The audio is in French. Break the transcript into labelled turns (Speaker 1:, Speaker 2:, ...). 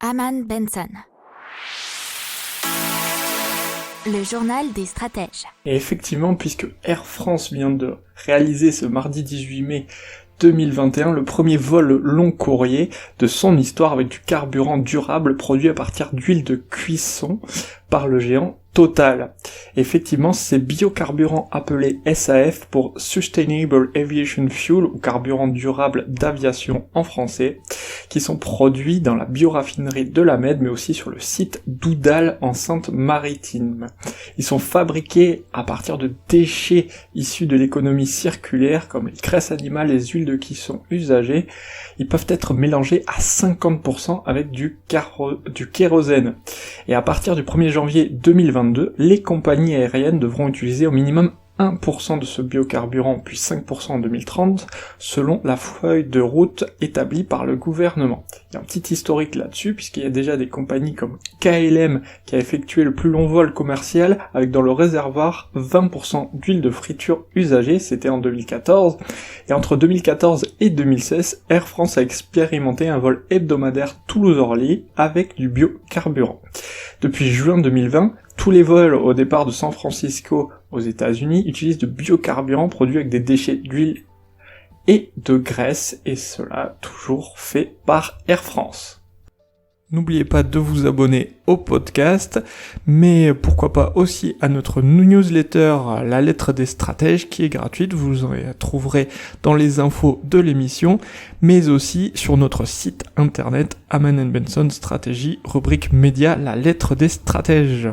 Speaker 1: Aman Benson. Le journal des stratèges.
Speaker 2: Et effectivement, puisque Air France vient de réaliser ce mardi 18 mai 2021 le premier vol long courrier de son histoire avec du carburant durable produit à partir d'huile de cuisson par le géant Total. Effectivement, ces biocarburants appelés SAF pour Sustainable Aviation Fuel ou carburant durable d'aviation en français, qui sont produits dans la bioraffinerie de la Med mais aussi sur le site d'Oudal en Seine-Maritime. Ils sont fabriqués à partir de déchets issus de l'économie circulaire comme les graisses animales, les huiles de cuisson usagées. Ils peuvent être mélangés à 50% avec du kérosène. Et à partir du 1er janvier 2022, les compagnies aériennes devront utiliser au minimum 1% de ce biocarburant, puis 5% en 2030, selon la feuille de route établie par le gouvernement. Il y a un petit historique là-dessus, puisqu'il y a déjà des compagnies comme KLM qui a effectué le plus long vol commercial, avec dans le réservoir 20% d'huile de friture usagée, c'était en 2014, et entre 2014 et 2016, Air France a expérimenté un vol hebdomadaire Toulouse-Orly avec du biocarburant. Depuis juin 2020, tous les vols au départ de San Francisco aux États-Unis utilisent du biocarburant produit avec des déchets d'huile et de graisse, et cela toujours fait par Air France. N'oubliez pas de vous abonner au podcast, mais pourquoi pas aussi à notre newsletter La Lettre des Stratèges qui est gratuite, vous en trouverez dans les infos de l'émission, mais aussi sur notre site internet Aman Benson Stratégie, rubrique média La Lettre des Stratèges.